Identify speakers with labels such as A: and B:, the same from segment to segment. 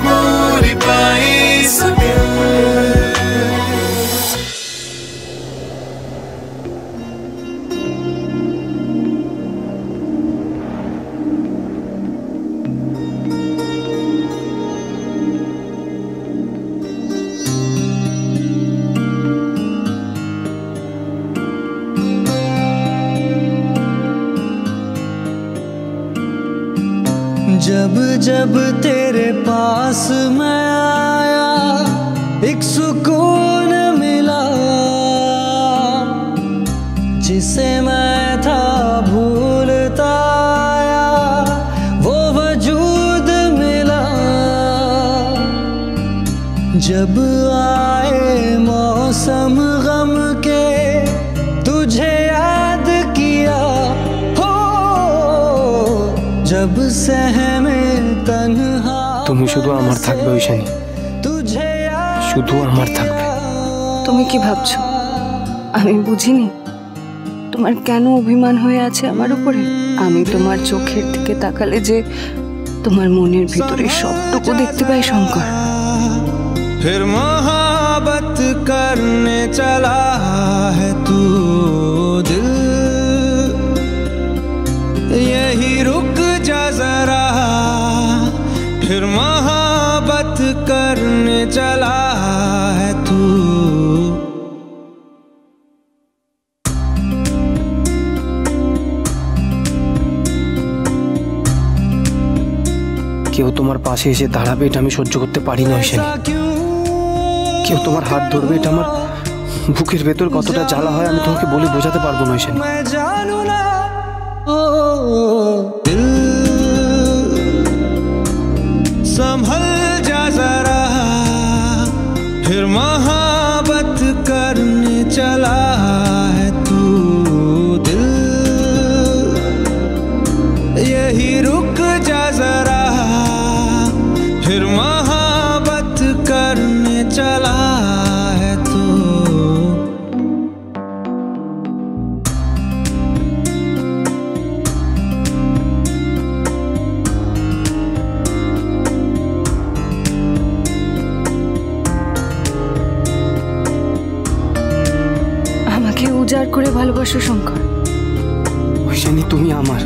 A: गोरी पाई सके।
B: जब जब तेरे पास मैं आया एक सुकून मिला, जिसे मैं था भूलता आया वो वजूद मिला। जब आए मौसम गम के तुझे याद किया, हो जब सहमे तन्हा
C: তুমি শুধু আমার থাকবে ঐশানী, শুধু আমার থাকবে।
D: তুমি কি ভাবছো আমি বুঝিনি তোমার কেন অভিমান হয়ে আছে আমার উপরে? আমি তোমার চোখের দিকে তাকালে যে তোমার মনের ভিতরে সবটুকু দেখতে পাই শঙ্কর।
B: फिर मोहब्बत करने चला है तू दिल, यही रुक जा जरा। फिर मोहब्बत करने चला है तू।
C: কেউ তোমার পাশে এসে দাঁড়াবে এটা আমি সহ্য করতে পারি না ঐশানী। কেউ তোমার হাত ধরবে এটা আমার বুকের ভেতর কতটা জ্বালা হয় আমি তোমাকে বলে বোঝাতে পারবো না ঐশানী।
B: दिल संभल जा जरा, फिर मोहब्बत करने चला है तू दिल, यही रुक जा जरा। फिर मोहब्बत करने चला है तू।
D: আমাকে উজাড় করে ভালোবাসো শঙ্কর।
C: ঐশানী তুমি আমার,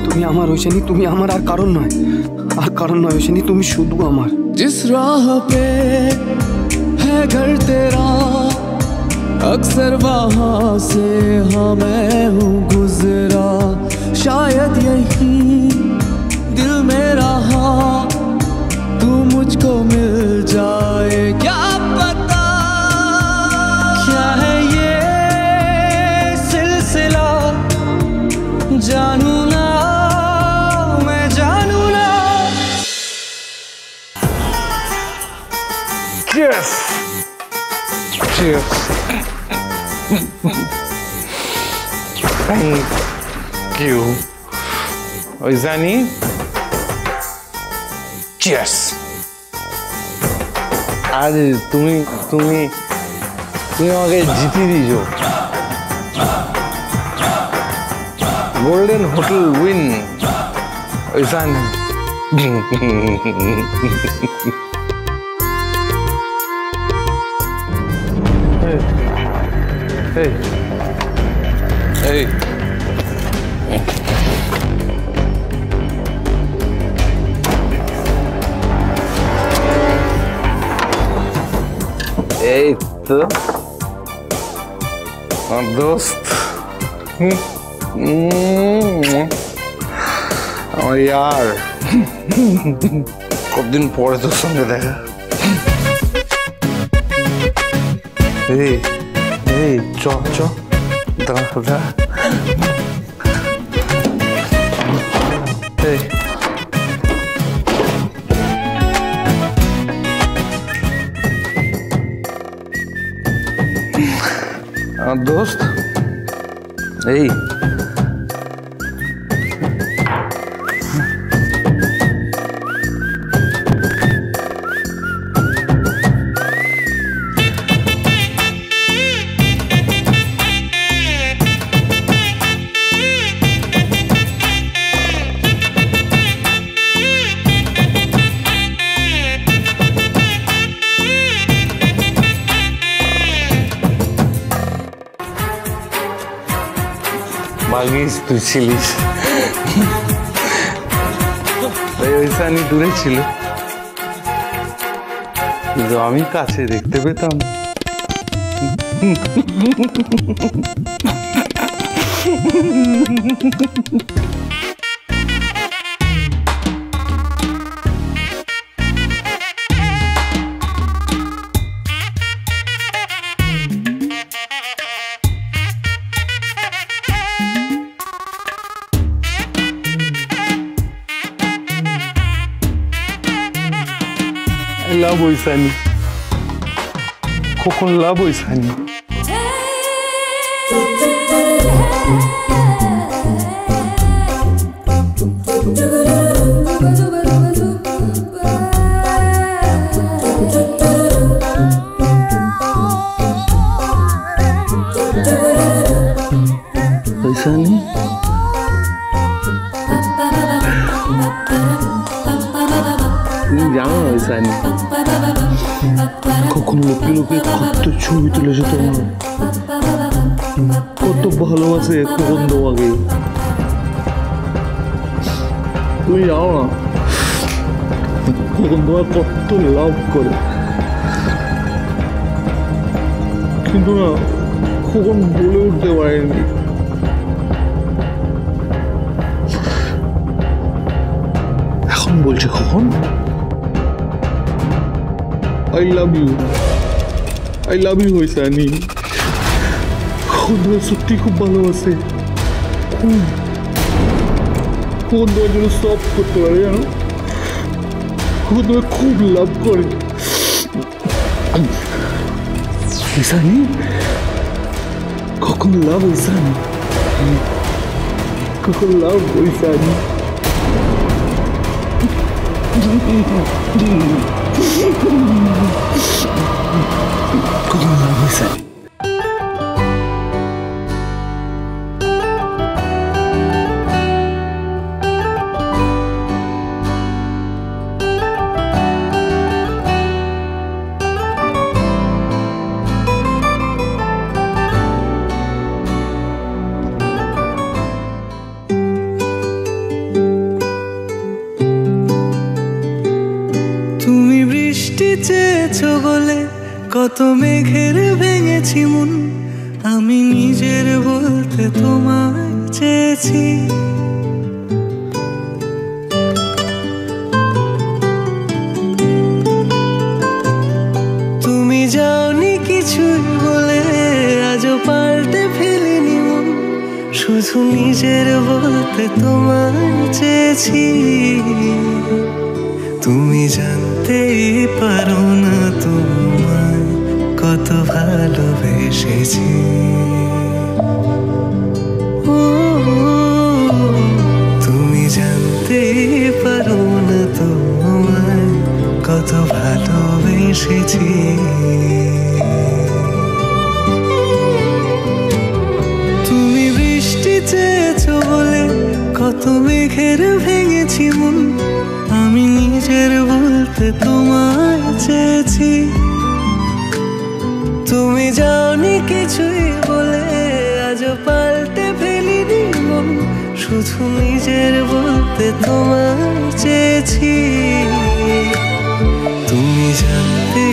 C: তুমি আমার ঐশানী, তুমি আমার, আর কারণ নয়, আর কারণ নয় ঐশানী, তুমি শুধু আমার।
B: जिस राह पे है घर तेरा अक्सर वहाँ से हाँ मैं हूँ गुजरा, शायद यही दिल में रहा तू मुझको मिल जाए। क्या पता क्या है ये सिलसिला, जानू ना मैं जानू ना।
E: Cheers! Cheers! Thank you. Aishani, Cheers! আজ তুমি তুমি তুমি আমাকে জিতিয়ে দিয়েছো। Golden hotel win Aishani. Hey. Hey. এই তো আমার দোস্ত, আমার ইয়ার, কতদিন পরে তোর সঙ্গে দেখা। এই এই চ চ দাঁড়া। এই আমার দোস্ত, এই ভাগিস তুই ছিলিস, তাই ওই সানি দূরে ছিল, কিন্তু আমি কাছে দেখতে পেতাম। লাভ ওই সানি, কখন লাভ ওই সানি। সানি তুমি জানো ওই সানি কখন লোকে লোকে কত ছবি তুলেছে তোমার, কত ভালোবাসে কখন তোমাকে। তুমি জানো না কখন তোমার কত লাভ করে, কিন্তু না কখন বলে উঠতে পারেনি। এখন বলছে কখন I love you, I love you ওই সানি। কখন তোমার সত্যি খুব ভালোবাসে, কখন তোমার জন্য সব করতে পারে জানো, কখন তোমার খুব লাভ করে। সানি কখন লাভ ওই সানি, কখন লাভ ওই সানি। কখন লাভ ওই সানি।
B: তুমি বৃষ্টি চেয়েছো বলে কত মেঘের ভেঙেছি মন, আমি নিজের বলতে তোমায় চেয়েছি। তুমি যাওনি কিছুই বলে আজও পাল্টে ফেলিনি মন, শুধু নিজের বলতে তোমায় চেয়েছি। তুমি জানতেই পারো না তোমায় কত ভালোবেসেছি। তুমি জানতেই পারো না তোমায় কত ভালোবেসেছি। তুমি বৃষ্টি চেয়েছো বলে কত মেঘের ভেঙেছি মন, আমি নিজের বলতে তোমায় চেয়েছি। তুমি যাওনি কিছুই বলে আজও পাল্টে ফেলিনি মন, শুধু নিজের বলতে তোমায় চেয়েছি। তুমি জানতে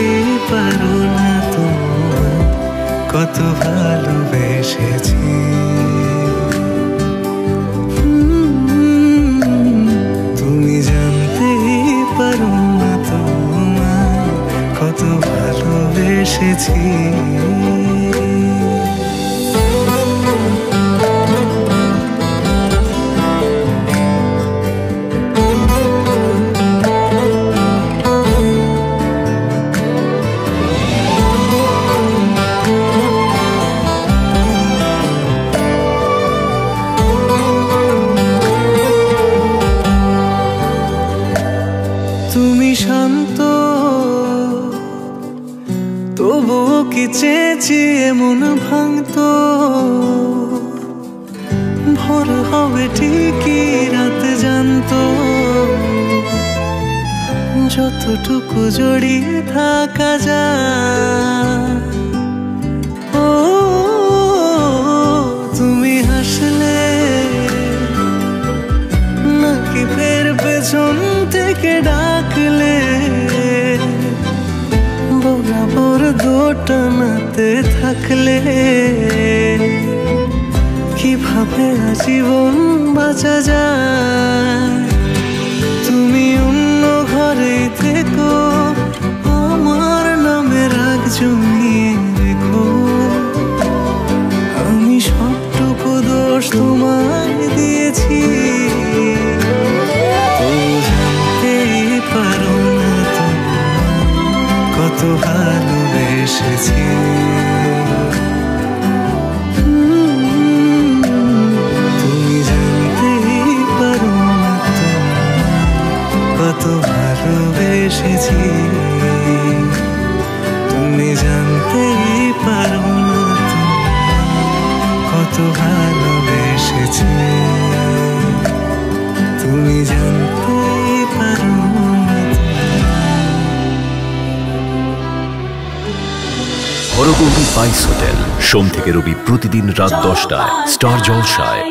B: পারো না তোমায় কত ভালোবেসেছি। তুমি জানতে পারো না তোমায় কত ভালোবেসেছি। তুমি শান্ত তবুও কি চেয়েছি এমন ভাঙতো, ভোর হবে ঠিকই রাত জানতো, যতটুকু জড়িয়ে থাকা যায়। ও তুমি হাসলে পেছন থেকে ডাকলে বরাবর দোটানাতে থাকলে কিভাবে আজীবন বাঁচা যায়। তুমি অন্য ঘরে থেকো, আমার নামে রাগ জমিয়ে রেখো। আমি সবটুকু দোষ তোমায় দিয়েছি, তো জানতেই পারো না তো কত ভালোবেসেছি। তুমি জানতেই পারো না তো কত ভালোবেসেছি। তুমি জানতেই পারো না তো কত ভালোবেসেছি। তুমি জানতেই পারো না।
F: হরগৌরী স্পাইস হোটেল, সোম থেকে রবি প্রতিদিন রাত 10টায় স্টার জলসায়।